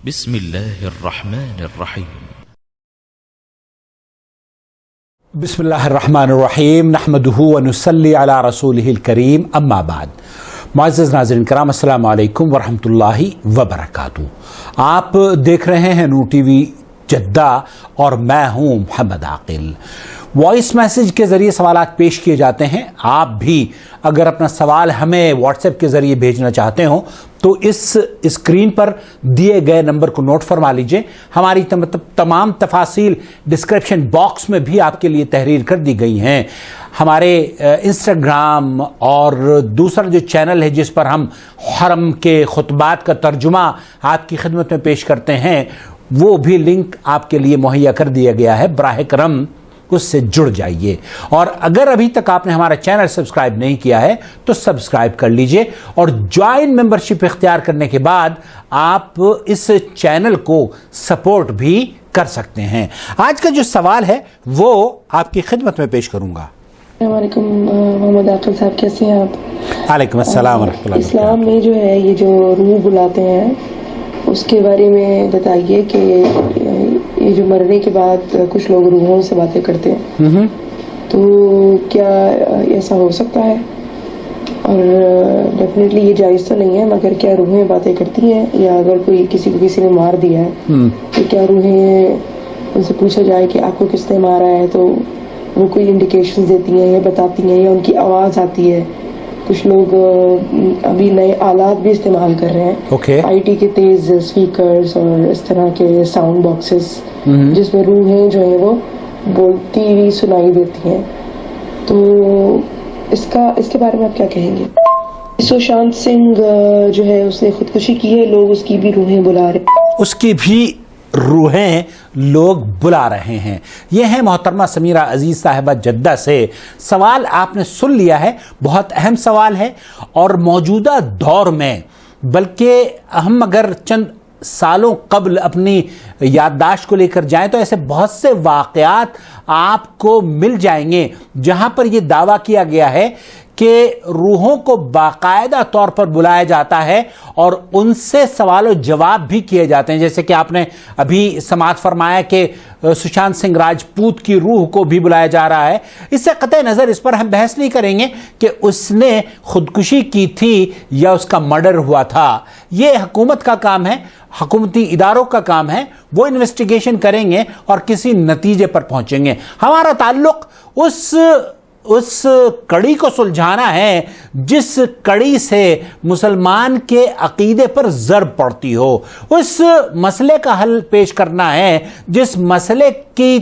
بسم الله الرحمن الرحيم بسم اللہ الرحمن الرحیم نحمدہ ونصلی علی رسولہ الکریم اما بعد. معزز ناظرین کرام، السلام علیکم ورحمۃ اللہ وبرکاتہ. آپ دیکھ رہے ہیں نور ٹی وی جدہ اور میں ہوں محمد عاقل. وائس میسج کے ذریعے سوالات پیش کیے جاتے ہیں. آپ بھی اگر اپنا سوال ہمیں واٹس ایپ کے ذریعے بھیجنا چاہتے ہوں تو اس اسکرین پر دیے گئے نمبر کو نوٹ فرما لیجئے. ہماری تمام تفاصیل ڈسکرپشن باکس میں بھی آپ کے لیے تحریر کر دی گئی ہیں. ہمارے انسٹاگرام اور دوسرا جو چینل ہے جس پر ہم حرم کے خطبات کا ترجمہ آپ کی خدمت میں پیش کرتے ہیں، وہ بھی لنک آپ کے لیے مہیا کر دیا گیا ہے. براہ کرم اس سے جڑ جائیے. اور اگر ابھی تک آپ نے ہمارا چینل سبسکرائب نہیں کیا ہے تو سبسکرائب کر لیجئے اور جوائن ممبرشپ اختیار کرنے کے بعد آپ اس چینل کو سپورٹ بھی کر سکتے ہیں. آج کا جو سوال ہے وہ آپ کی خدمت میں پیش کروں گا. السلام علیکم محمد عاقل صاحب، کیسے ہیں آپ؟ وعلیکم السلام ورحمۃ اللہ. اسلام میں جو ہے یہ جو روح بلاتے ہیں اس کے بارے میں بتائیے کہ یہ جو مرنے کے بعد کچھ لوگ روحوں سے باتیں کرتے ہیں تو کیا ایسا ہو سکتا ہے؟ اور ڈیفینیٹلی یہ جائز تو نہیں ہے، مگر کیا روحیں باتیں کرتی ہیں؟ یا اگر کوئی کسی کو کسی نے مار دیا ہے تو کیا روحیں ان سے پوچھا جائے کہ آپ کو کس نے مارا ہے تو وہ کوئی انڈیکیشن دیتی ہیں یا بتاتی ہیں یا ان کی آواز آتی ہے؟ کچھ لوگ ابھی نئے آلات بھی استعمال کر رہے ہیں، آئی ٹی کے تیز اسپیکرز اور اس طرح کے ساؤنڈ باکسز جس میں روحیں جو ہیں وہ بولتی ہوئی سنائی دیتی ہیں. تو اس کے بارے میں آپ کیا کہیں گے؟ سوشانت سنگھ جو ہے اس نے خودکشی کی ہے، لوگ اس کی بھی روحیں بلا رہے ہیں. اس کی بھی روحیں لوگ بلا رہے ہیں. یہ ہے محترمہ سمیرہ عزیز صاحبہ جدہ سے. سوال آپ نے سن لیا ہے، بہت اہم سوال ہے. اور موجودہ دور میں بلکہ ہم اگر چند سالوں قبل اپنی یادداشت کو لے کر جائیں تو ایسے بہت سے واقعات آپ کو مل جائیں گے جہاں پر یہ دعویٰ کیا گیا ہے کہ روحوں کو باقاعدہ طور پر بلایا جاتا ہے اور ان سے سوال و جواب بھی کیے جاتے ہیں. جیسے کہ آپ نے ابھی سماعت فرمایا کہ سشانت سنگھ راجپوت کی روح کو بھی بلایا جا رہا ہے. اس سے قطع نظر اس پر ہم بحث نہیں کریں گے کہ اس نے خودکشی کی تھی یا اس کا مرڈر ہوا تھا. یہ حکومت کا کام ہے، حکومتی اداروں کا کام ہے. وہ انویسٹیگیشن کریں گے اور کسی نتیجے پر پہنچیں گے. ہمارا تعلق اس کڑی کو سلجھانا ہے جس کڑی سے مسلمان کے عقیدے پر ضرب پڑتی ہو. اس مسئلے کا حل پیش کرنا ہے جس مسئلے کی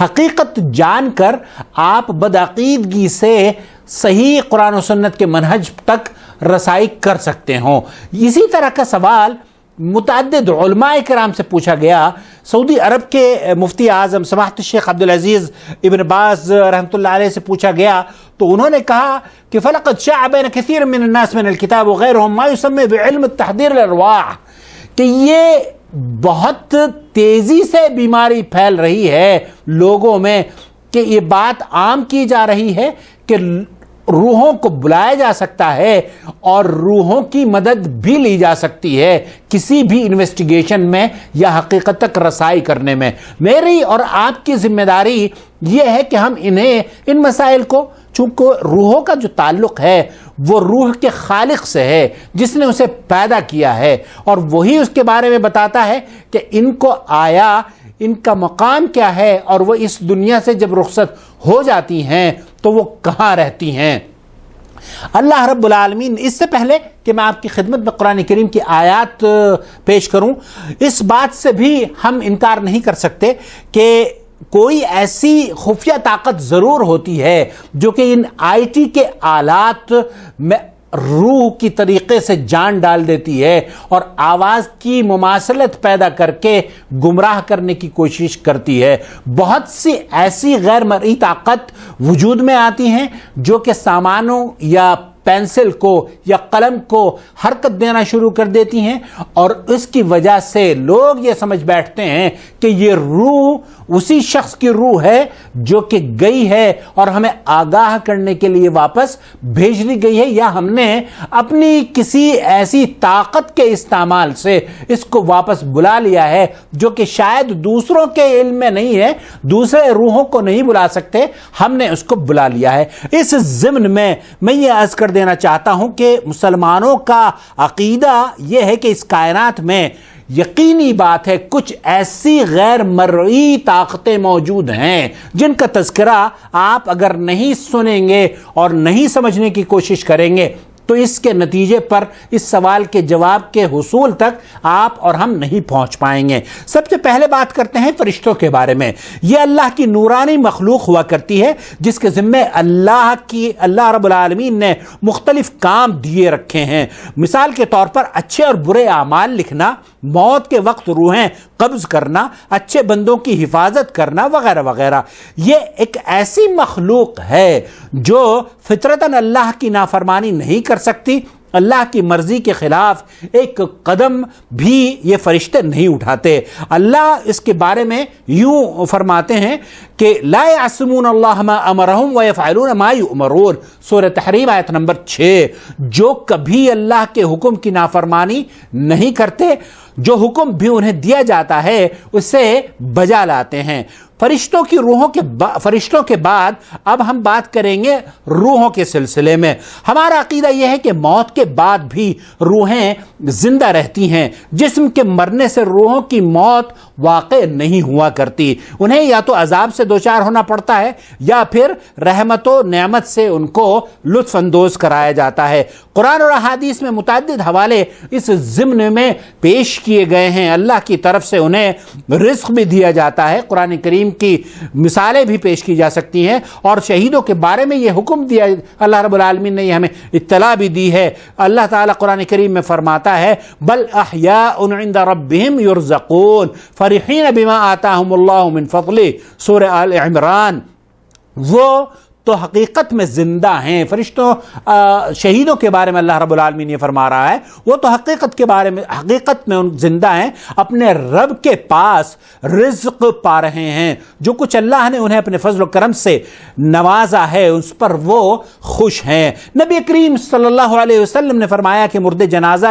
حقیقت جان کر آپ بدعقیدگی سے صحیح قرآن و سنت کے منہج تک رسائی کر سکتے ہوں. اسی طرح کا سوال متعدد علماء کرام سے پوچھا گیا. سعودی عرب کے مفتی اعظم سماحت الشیخ عبدالعزیز ابن باز رحمۃ اللہ علیہ سے پوچھا گیا تو انہوں نے کہا کہ فَلَقَدْ شَاعَ بَيْنَ كَثِيرٍ مِّنَ النَّاسِ مِنَ الْكِتَابِ وَغَيْرِهُمْ مَا يُسَمَّى بِعِلْمِ التَّحْضِيرِ الْأَرْوَاحِ، کہ یہ بہت تیزی سے بیماری پھیل رہی ہے لوگوں میں، کہ یہ بات عام کی جا رہی ہے کہ روحوں کو بلایا جا سکتا ہے اور روحوں کی مدد بھی لی جا سکتی ہے کسی بھی انویسٹیگیشن میں یا حقیقت تک رسائی کرنے میں. میری اور آپ کی ذمہ داری یہ ہے کہ ہم ان مسائل کو، چونکہ روحوں کا جو تعلق ہے وہ روح کے خالق سے ہے جس نے اسے پیدا کیا ہے اور وہی اس کے بارے میں بتاتا ہے کہ ان کو آیا، ان کا مقام کیا ہے اور وہ اس دنیا سے جب رخصت ہو جاتی ہیں تو وہ کہاں رہتی ہیں. اللہ رب العالمین، اس سے پہلے کہ میں آپ کی خدمت میں قرآن کریم کی آیات پیش کروں، اس بات سے بھی ہم انکار نہیں کر سکتے کہ کوئی ایسی خفیہ طاقت ضرور ہوتی ہے جو کہ ان آئی ٹی کے آلات میں روح کی طریقے سے جان ڈال دیتی ہے اور آواز کی مماثلت پیدا کر کے گمراہ کرنے کی کوشش کرتی ہے. بہت سی ایسی غیر مرئی طاقت وجود میں آتی ہیں جو کہ سامانوں یا پینسل کو یا قلم کو حرکت دینا شروع کر دیتی ہیں اور اس کی وجہ سے لوگ یہ سمجھ بیٹھتے ہیں کہ یہ روح اسی شخص کی روح ہے جو کہ گئی ہے اور ہمیں آگاہ کرنے کے لیے واپس بھیج دی گئی ہے، یا ہم نے اپنی کسی ایسی طاقت کے استعمال سے اس کو واپس بلا لیا ہے جو کہ شاید دوسروں کے علم میں نہیں ہے، دوسرے روحوں کو نہیں بلا سکتے، ہم نے اس کو بلا لیا ہے۔ اس ضمن میں یہ عرض کر دینا چاہتا ہوں کہ مسلمانوں کا عقیدہ یہ ہے کہ اس کائنات میں یقینی بات ہے کچھ ایسی غیر مرئی طاقتیں موجود ہیں جن کا تذکرہ آپ اگر نہیں سنیں گے اور نہیں سمجھنے کی کوشش کریں گے تو اس کے نتیجے پر اس سوال کے جواب کے حصول تک آپ اور ہم نہیں پہنچ پائیں گے۔ سب سے پہلے بات کرتے ہیں فرشتوں کے بارے میں۔ یہ اللہ کی نورانی مخلوق ہوا کرتی ہے جس کے ذمے اللہ رب العالمین نے مختلف کام دیے رکھے ہیں۔ مثال کے طور پر اچھے اور برے اعمال لکھنا، موت کے وقت روحیں قبض کرنا، اچھے بندوں کی حفاظت کرنا وغیرہ وغیرہ۔ یہ ایک ایسی مخلوق ہے جو فطرتاً اللہ کی نافرمانی نہیں کر سکتی، اللہ کی مرضی کے خلاف ایک قدم بھی یہ فرشتے نہیں اٹھاتے۔ اللہ اس کے بارے میں یوں فرماتے ہیں کہ لا یعصمون اللہ ما امرہم ویفعلون ما یؤمرون، سورہ تحریم آیت نمبر 6، جو کبھی اللہ کے حکم کی نافرمانی نہیں کرتے، جو حکم بھی انہیں دیا جاتا ہے اسے بجا لاتے ہیں۔ فرشتوں کے بعد اب ہم بات کریں گے روحوں کے سلسلے میں۔ ہمارا عقیدہ یہ ہے کہ موت کے بعد بھی روحیں زندہ رہتی ہیں۔ جسم کے مرنے سے روحوں کی موت واقع نہیں ہوا کرتی، انہیں یا تو عذاب سے دوچار ہونا پڑتا ہے یا پھر رحمت و نعمت سے ان کو لطف اندوز کرایا جاتا ہے۔ قرآن اور احادیث میں متعدد حوالے اس ضمن میں پیش کیے گئے ہیں۔ اللہ کی طرف سے انہیں رزق بھی دیا جاتا ہے، قرآن کریم کی مثالیں بھی پیش کی جا سکتی ہیں، اور شہیدوں کے بارے میں یہ حکم دیا اللہ رب العالمین نے، یہ ہمیں اطلاع بھی دی ہے۔ اللہ تعالیٰ قرآن کریم میں فرماتا ہے بل احیاء عند ربهم یرزقون فرحین بما آتاہم اللہ من فضلہ، سورہ آل عمران۔ وہ تو حقیقت میں زندہ ہیں۔ فرشتوں شہیدوں کے بارے میں اللہ رب العالمین یہ فرما رہا ہے وہ تو حقیقت میں زندہ ہیں، اپنے رب کے پاس رزق پا رہے ہیں، جو کچھ اللہ نے انہیں اپنے فضل و کرم سے نوازا ہے اس پر وہ خوش ہیں۔ نبی کریم صلی اللہ علیہ وسلم نے فرمایا کہ مردے جنازہ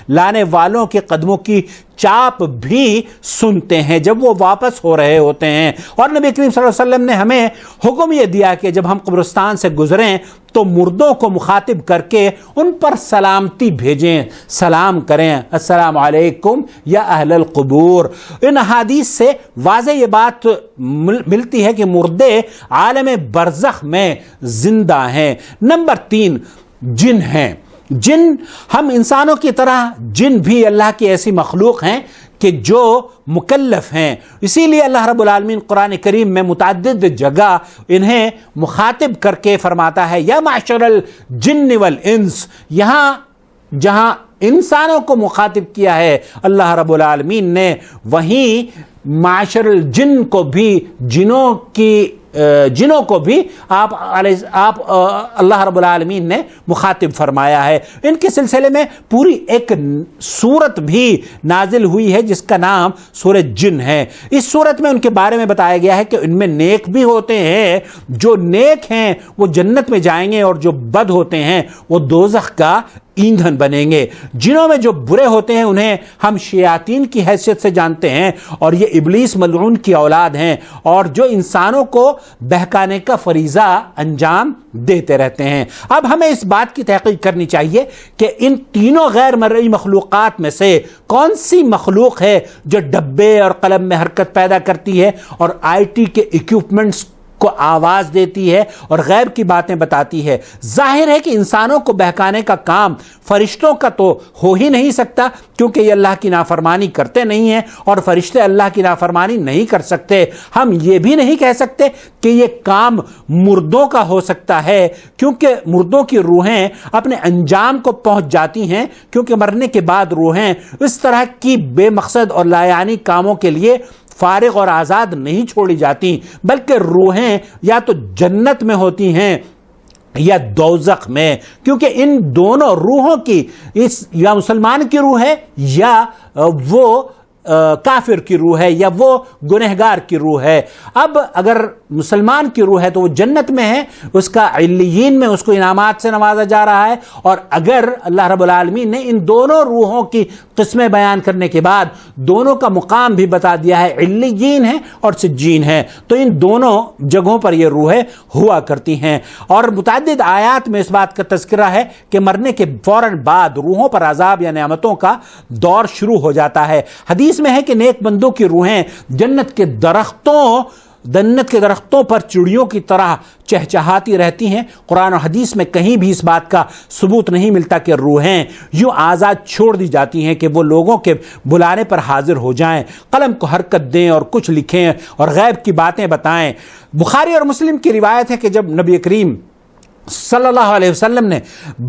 لانے والوں کے قدموں کی چاپ بھی سنتے ہیں جب وہ واپس ہو رہے ہوتے ہیں، اور نبی کریم صلی اللہ علیہ وسلم نے ہمیں حکم یہ دیا کہ جب ہم قبرستان سے گزریں تو مردوں کو مخاطب کر کے ان پر سلامتی بھیجیں، سلام کریں، السلام علیکم یا اہل القبور۔ ان احادیث سے واضح یہ بات ملتی ہے کہ مردے عالم برزخ میں زندہ ہیں۔ نمبر 3، جن ہیں۔ جن، ہم انسانوں کی طرح جن بھی اللہ کی ایسی مخلوق ہیں کہ جو مکلف ہیں، اسی لیے اللہ رب العالمین قرآن کریم میں متعدد جگہ انہیں مخاطب کر کے فرماتا ہے یا معشر الجن والانس۔ یہاں جہاں انسانوں کو مخاطب کیا ہے اللہ رب العالمین نے، وہیں معشر الجن کو بھی، جنوں کو بھی آپ اللہ رب العالمین نے مخاطب فرمایا ہے۔ ان کے سلسلے میں پوری ایک سورت بھی نازل ہوئی ہے جس کا نام سورہ جن ہے۔ اس سورت میں ان کے بارے میں بتایا گیا ہے کہ ان میں نیک بھی ہوتے ہیں، جو نیک ہیں وہ جنت میں جائیں گے، اور جو بد ہوتے ہیں وہ دوزخ کا ایندھن بنیں گے۔ جنوں میں جو برے ہوتے ہیں انہیں ہم شیاطین کی حیثیت سے جانتے ہیں، اور یہ ابلیس ملعون کی اولاد ہیں، اور جو انسانوں کو بہکانے کا فریضہ انجام دیتے رہتے ہیں۔ اب ہمیں اس بات کی تحقیق کرنی چاہیے کہ ان تینوں غیر مرئی مخلوقات میں سے کون سی مخلوق ہے جو ڈبے اور قلم میں حرکت پیدا کرتی ہے اور آئی ٹی کے ایکوپمنٹس کو آواز دیتی ہے اور غیب کی باتیں بتاتی ہے۔ ظاہر ہے کہ انسانوں کو بہکانے کا کام فرشتوں کا تو ہو ہی نہیں سکتا، کیونکہ یہ اللہ کی نافرمانی کرتے نہیں ہیں، اور فرشتے اللہ کی نافرمانی نہیں کر سکتے۔ ہم یہ بھی نہیں کہہ سکتے کہ یہ کام مردوں کا ہو سکتا ہے، کیونکہ مردوں کی روحیں اپنے انجام کو پہنچ جاتی ہیں، کیونکہ مرنے کے بعد روحیں اس طرح کی بے مقصد اور لایعنی کاموں کے لیے فارغ اور آزاد نہیں چھوڑی جاتی، بلکہ روحیں یا تو جنت میں ہوتی ہیں یا دوزخ میں، کیونکہ ان دونوں روحوں کی یا مسلمان کی روح ہے یا وہ کافر کی روح ہے یا وہ گنہگار کی روح ہے. اب اگر مسلمان کی روح ہے تو وہ جنت میں ہے, اس کا علیین میں اس کو انعامات سے نوازا جا رہا ہے. اور اگر اللہ رب العالمین نے ان دونوں روحوں کی قسمیں بیان کرنے کے بعد دونوں کا مقام بھی بتا دیا ہے, علیین ہے اور سجین ہے, تو ان دونوں جگہوں پر یہ روحیں ہوا کرتی ہیں. اور متعدد آیات میں اس بات کا تذکرہ ہے کہ مرنے کے فوراً بعد روحوں پر عذاب یا نعمتوں کا دور شروع ہو جاتا ہے. حدیث میں ہے کہ نیک بندوں کی روحیں جنت کے درختوں پر چڑیوں کی طرح چہچہاتی رہتی ہیں. قرآن و حدیث میں کہیں بھی اس بات کا ثبوت نہیں ملتا کہ روحیں یوں آزاد چھوڑ دی جاتی ہیں کہ وہ لوگوں کے بلانے پر حاضر ہو جائیں, قلم کو حرکت دیں اور کچھ لکھیں اور غیب کی باتیں بتائیں. بخاری اور مسلم کی روایت ہے کہ جب نبی کریم صلی اللہ علیہ وسلم نے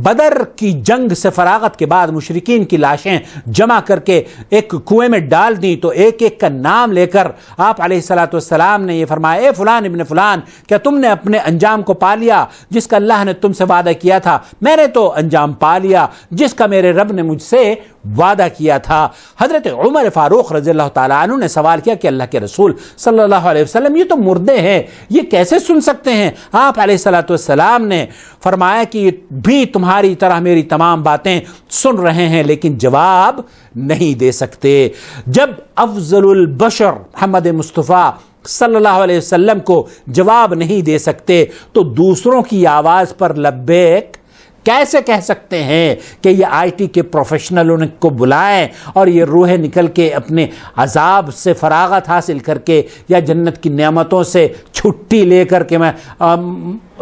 بدر کی جنگ سے فراغت کے بعد مشرکین کی لاشیں جمع کر کے ایک کنویں میں ڈال دیں تو ایک ایک کا نام لے کر آپ علیہ الصلوۃ والسلام نے یہ فرمایا, اے فلان ابن فلان, کیا تم نے اپنے انجام کو پا لیا جس کا اللہ نے تم سے وعدہ کیا تھا؟ میں نے تو انجام پا لیا جس کا میرے رب نے مجھ سے وعدہ کیا تھا. حضرت عمر فاروق رضی اللہ تعالیٰ عنہ نے سوال کیا کہ اللہ کے رسول صلی اللہ علیہ وسلم, یہ تو مردے ہیں, یہ کیسے سن سکتے ہیں؟ آپ علیہ الصلوۃ والسلام نے فرمایا کہ یہ بھی تمہاری طرح میری تمام باتیں سن رہے ہیں لیکن جواب نہیں دے سکتے. جب افضل البشر محمد مصطفیٰ صلی اللہ علیہ وسلم کو جواب نہیں دے سکتے تو دوسروں کی آواز پر لبیک کیسے کہہ سکتے ہیں کہ یہ آئی ٹی کے پروفیشنل ان کو بلائیں اور یہ روحیں نکل کے اپنے عذاب سے فراغت حاصل کر کے یا جنت کی نعمتوں سے چھٹی لے کر کے میں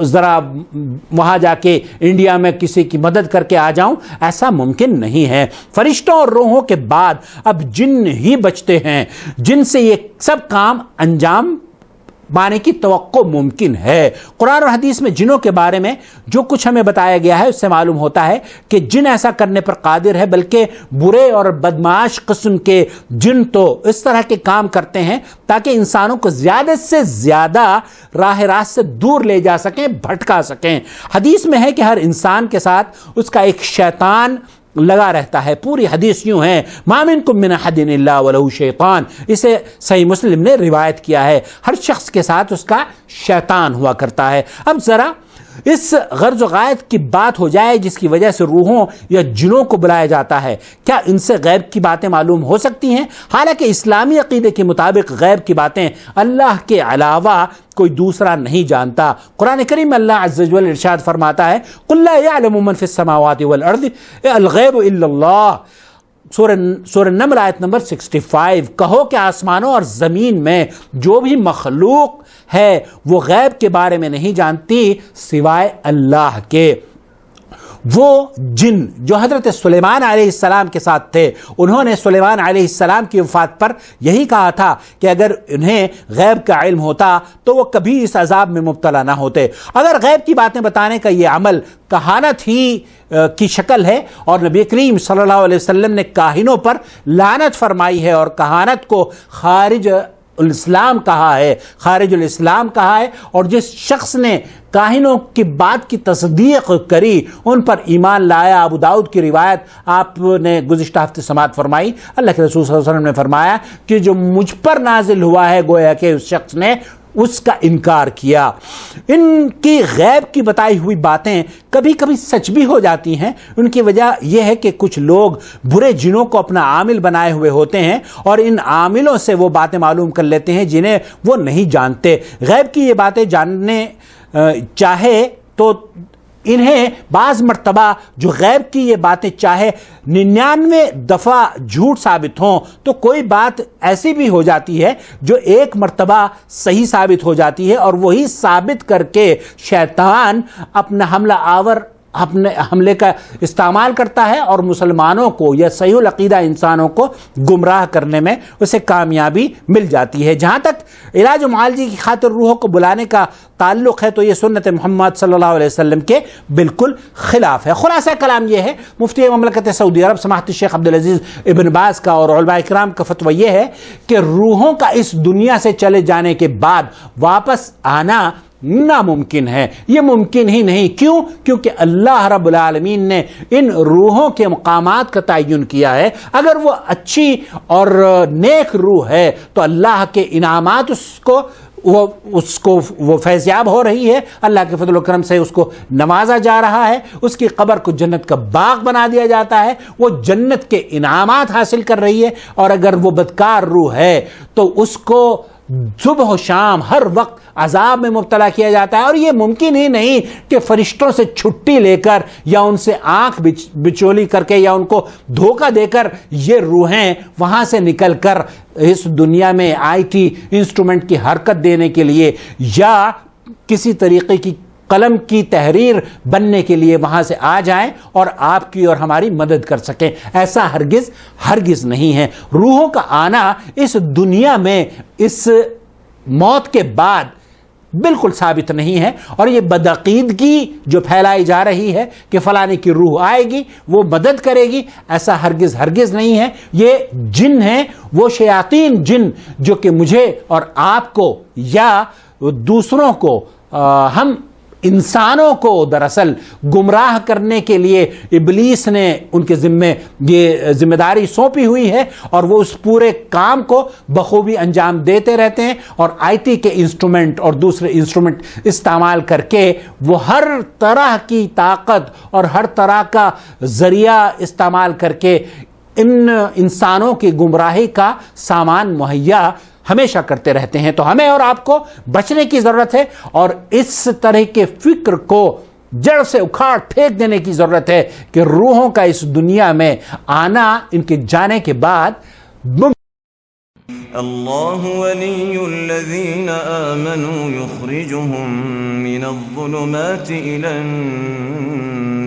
ذرا وہاں جا کے انڈیا میں کسی کی مدد کر کے آ جاؤں؟ ایسا ممکن نہیں ہے. فرشتوں اور روحوں کے بعد اب جن ہی بچتے ہیں جن سے یہ سب کام انجام پانے کی توقع ممکن ہے. قرآن اور حدیث میں جنوں کے بارے میں جو کچھ ہمیں بتایا گیا ہے اس سے معلوم ہوتا ہے کہ جن ایسا کرنے پر قادر ہے, بلکہ برے اور بدمعاش قسم کے جن تو اس طرح کے کام کرتے ہیں تاکہ انسانوں کو زیادہ سے زیادہ راہ راست سے دور لے جا سکیں, بھٹکا سکیں. حدیث میں ہے کہ ہر انسان کے ساتھ اس کا ایک شیطان لگا رہتا ہے. پوری حدیث یوں ہے, ما منکم من احد الا ولہ شیطان, اسے صحیح مسلم نے روایت کیا ہے. ہر شخص کے ساتھ اس کا شیطان ہوا کرتا ہے. اب ذرا اس غرض و غایت کی بات ہو جائے جس کی وجہ سے روحوں یا جنوں کو بلایا جاتا ہے. کیا ان سے غیب کی باتیں معلوم ہو سکتی ہیں؟ حالانکہ اسلامی عقیدے کے مطابق غیب کی باتیں اللہ کے علاوہ کوئی دوسرا نہیں جانتا. قرآن کریم میں اللہ عز و جل ارشاد فرماتا ہے, قل لا يعلم من في السماوات والارض الغیب الا اللہ. سورہ نمل آیت نمبر 65. کہو کہ آسمانوں اور زمین میں جو بھی مخلوق ہے وہ غیب کے بارے میں نہیں جانتی سوائے اللہ کے. وہ جن جو حضرت سلیمان علیہ السلام کے ساتھ تھے, انہوں نے سلیمان علیہ السلام کی وفات پر یہی کہا تھا کہ اگر انہیں غیب کا علم ہوتا تو وہ کبھی اس عذاب میں مبتلا نہ ہوتے. اگر غیب کی باتیں بتانے کا یہ عمل کہانت ہی کی شکل ہے اور نبی کریم صلی اللہ علیہ وسلم نے کاہنوں پر لعنت فرمائی ہے اور کہانت کو خارج الاسلام کہا ہے, خارج الاسلام کہا ہے, اور جس شخص نے کاہنوں کی بات کی تصدیق کری ان پر ایمان لایا. ابو داؤد کی روایت آپ نے گزشتہ ہفتے سماعت فرمائی. اللہ کے رسول صلی اللہ علیہ وسلم نے فرمایا کہ جو مجھ پر نازل ہوا ہے گویا کہ اس شخص نے اس کا انکار کیا. ان کی غیب کی بتائی ہوئی باتیں کبھی کبھی سچ بھی ہو جاتی ہیں. ان کی وجہ یہ ہے کہ کچھ لوگ برے جنوں کو اپنا عامل بنائے ہوئے ہوتے ہیں اور ان عاملوں سے وہ باتیں معلوم کر لیتے ہیں جنہیں وہ نہیں جانتے. غیب کی یہ باتیں جاننے چاہے تو انہیں بعض مرتبہ جو غیب کی یہ باتیں چاہے 99 دفعہ جھوٹ ثابت ہوں تو کوئی بات ایسی بھی ہو جاتی ہے جو ایک مرتبہ صحیح ثابت ہو جاتی ہے, اور وہی ثابت کر کے شیطان اپنا اپنے حملے کا استعمال کرتا ہے اور مسلمانوں کو یا صحیح العقیدہ انسانوں کو گمراہ کرنے میں اسے کامیابی مل جاتی ہے. جہاں تک علاج و معالجے کی خاطر روحوں کو بلانے کا تعلق ہے تو یہ سنت محمد صلی اللہ علیہ وسلم کے بالکل خلاف ہے. خلاصہ کلام یہ ہے, مفتی مملکت سعودی عرب سماحت الشیخ عبدالعزیز ابن باز کا اور علماء کرام کا فتویٰ یہ ہے کہ روحوں کا اس دنیا سے چلے جانے کے بعد واپس آنا ناممکن ہے، یہ ممکن ہی نہیں۔ کیوں؟ کیونکہ اللہ رب العالمین نے ان روحوں کے مقامات کا تعین کیا ہے۔ اگر وہ اچھی اور نیک روح ہے تو اللہ کے انعامات اس کو وہ فیضیاب ہو رہی ہے، اللہ کے فضل و کرم سے اس کو نوازا جا رہا ہے، اس کی قبر کو جنت کا باغ بنا دیا جاتا ہے، وہ جنت کے انعامات حاصل کر رہی ہے۔ اور اگر وہ بدکار روح ہے تو اس کو صبح و شام ہر وقت عذاب میں مبتلا کیا جاتا ہے، اور یہ ممکن ہی نہیں کہ فرشتوں سے چھٹی لے کر یا ان سے آنکھ بچولی کر کے یا ان کو دھوکہ دے کر یہ روحیں وہاں سے نکل کر اس دنیا میں آئی ٹی انسٹرومنٹ کی حرکت دینے کے لیے یا کسی طریقے کی قلم کی تحریر بننے کے لیے وہاں سے آ جائیں اور آپ کی اور ہماری مدد کر سکیں۔ ایسا ہرگز نہیں ہے۔ روحوں کا آنا اس دنیا میں اس موت کے بعد بالکل ثابت نہیں ہے، اور یہ بدعقیدگی جو پھیلائی جا رہی ہے کہ فلانے کی روح آئے گی وہ مدد کرے گی، ایسا ہرگز نہیں ہے۔ یہ جن ہیں، وہ شیاطین جن جو کہ مجھے اور آپ کو یا دوسروں کو ہم انسانوں کو دراصل گمراہ کرنے کے لیے ابلیس نے ان کے یہ ذمہ داری سونپی ہوئی ہے، اور وہ اس پورے کام کو بخوبی انجام دیتے رہتے ہیں، اور آئی ٹی کے انسٹرومنٹ اور دوسرے انسٹرومنٹ استعمال کر کے وہ ہر طرح کی طاقت اور ہر طرح کا ذریعہ استعمال کر کے ان انسانوں کی گمراہی کا سامان مہیا ہمیشہ کرتے رہتے ہیں۔ تو ہمیں اور آپ کو بچنے کی ضرورت ہے، اور اس طرح کے فکر کو جڑ سے اکھاڑ پھینک دینے کی ضرورت ہے کہ روحوں کا اس دنیا میں آنا ان کے جانے کے بعد اللہ ولی الذین آمنوا یخرجهم من الظلمات الى النور